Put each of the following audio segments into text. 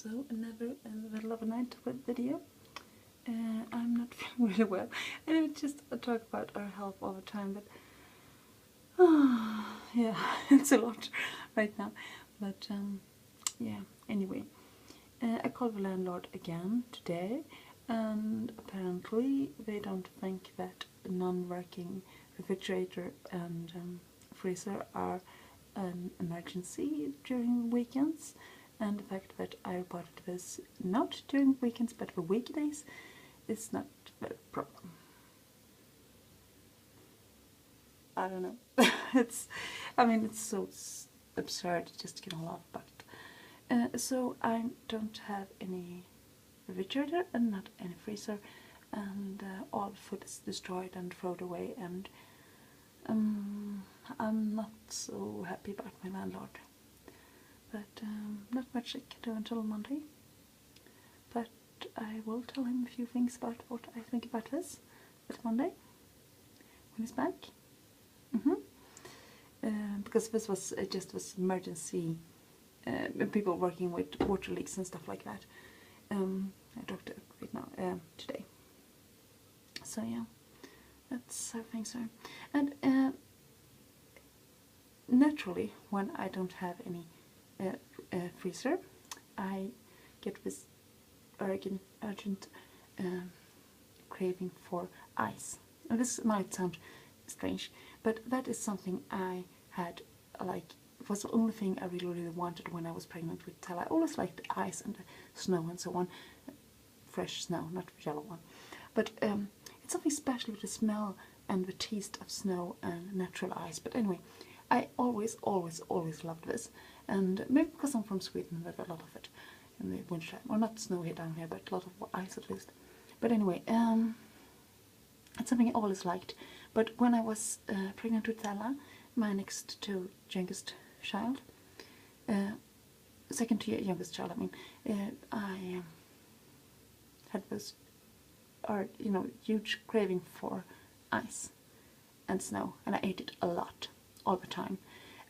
So another in the middle of a night video. I'm not feeling really well. I would just talk about our health all the time, but yeah, it's a lot right now. But yeah, anyway, I called the landlord again today, and apparently they don't think that non-working refrigerator and freezer are an emergency during weekends, and the fact that I reported this not during weekends but for weekdays is not a problem. I don't know. I mean, it's so absurd just to get a laugh about it. So I don't have any refrigerator and not any freezer, and all the food is destroyed and thrown away, and I'm not so happy about my landlord. But not much I can do until Monday. But I will tell him a few things about what I think about this at Monday when he's back. Because this was just this emergency, people working with water leaks and stuff like that. I talked to right now today. So yeah, that's how things are. And naturally, when I don't have any freezer, I get this urgent craving for ice. And this might sound strange, but that is something I had, like, it was the only thing I really wanted when I was pregnant with Tala. I always liked the ice and the snow and so on. Fresh snow, not yellow one. But it's something special with the smell and the taste of snow and natural ice. But anyway, I always loved this. And maybe because I'm from Sweden, there's a lot of it in the winter. Well, not snow here down here, but a lot of ice at least. But anyway, it's something I always liked. But when I was pregnant with Tala, my next to youngest child, second to youngest child, I mean, I had this, huge craving for ice and snow, and I ate it a lot, all the time,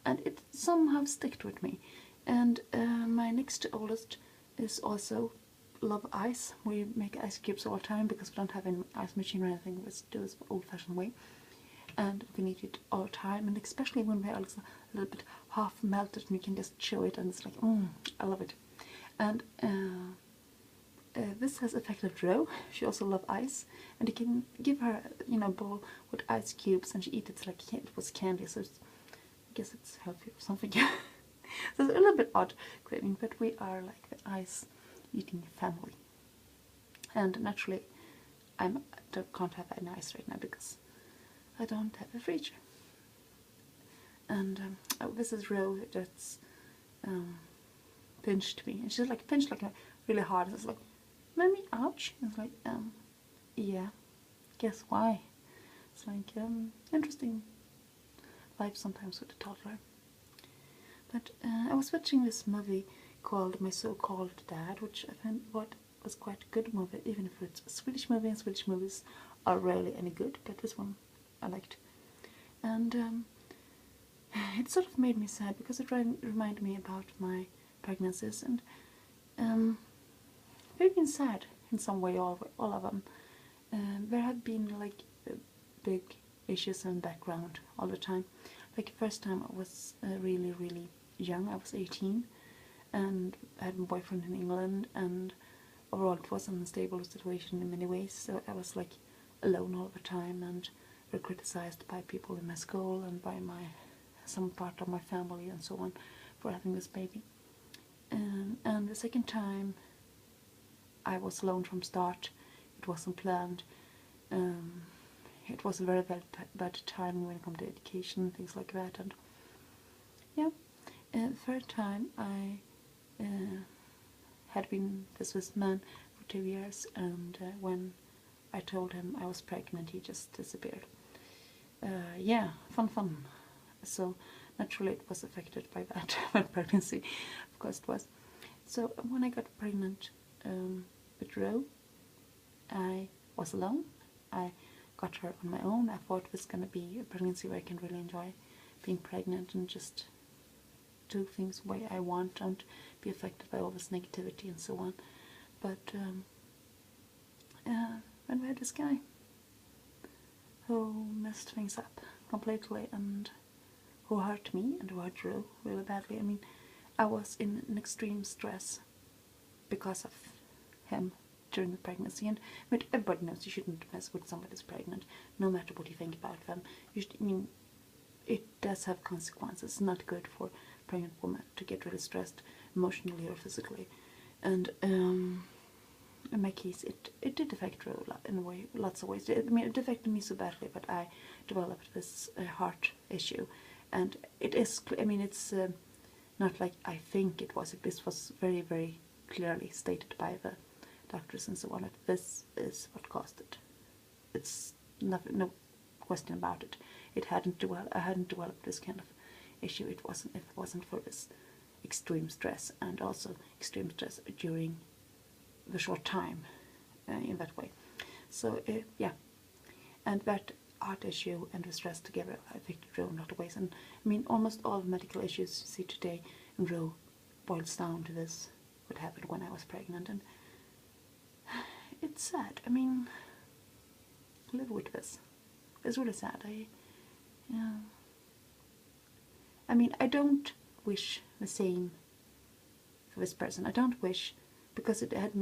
and it somehow stuck with me. And my next to oldest is also love ice. We make ice cubes all the time because we don't have any ice machine or anything. We do this old-fashioned way, and we need it all the time, and especially when we're a little bit half melted and you can just chew it, and it's like, I love it. And this has affected Ro. She also loves ice, and you can give her, a bowl with ice cubes, and she eats it like it was candy. So I guess it's healthy or something. So it's a little bit odd craving, but we are like the ice eating family. And naturally, I can't have any ice right now because I don't have a fridge. And this is Ro that's pinched me, and she's like pinched like really hard. It's like, "Mommy, ouch!" It's like, yeah, guess why? It's like interesting life sometimes with a toddler. But I was watching this movie called My So-Called Dad, which I found was quite a good movie, even if it's a Swedish movie, and Swedish movies are rarely any good, but this one I liked. And it sort of made me sad because it reminded me about my pregnancies, and they've been sad in some way, all of them. There have been like big issues in the background all the time. Like the first time I was really young, I was 18, and I had a boyfriend in England, and overall it was an unstable situation in many ways, so I was like alone all the time, and were criticized by people in my school and by some part of my family and so on for having this baby. And the second time I was alone from start. It wasn't planned. It was a very bad time when it comes to education, things like that. And yeah, the third time I had been with this man for 2 years, and when I told him I was pregnant, he just disappeared. Yeah, fun. So naturally it was affected by that, my pregnancy, of course it was. So when I got pregnant with Ro, I was alone. I got her on my own. I thought it was going to be a pregnancy where I can really enjoy being pregnant and just do things the way I want and be affected by all this negativity and so on. But when we had this guy who messed things up completely and who hurt me and who hurt Drew really badly. I mean, I was in an extreme stress because of him during the pregnancy, and but everybody knows you shouldn't mess with somebody who's pregnant, no matter what you think about them. I mean, it does have consequences. It's not good for a pregnant woman to get really stressed emotionally or physically. And in my case, it did affect Drew in a way, lots of ways. I mean, it affected me so badly, but I developed this heart issue, and it is. I mean, it's not like I think it was. This was very, very clearly stated by the doctors and so on that this is what caused it. It's no question about it. I hadn't developed this kind of issue. It wasn't if it wasn't for this extreme stress, and also extreme stress during the short time in that way. So yeah, and that heart issue and the stress together affected Roe in a lot of ways. And I mean, almost all the medical issues you see today in Roe boils down to this, what happened when I was pregnant. And it's sad. I mean, live with this. It's really sad. I mean, I don't wish the same for this person. I don't wish, because it had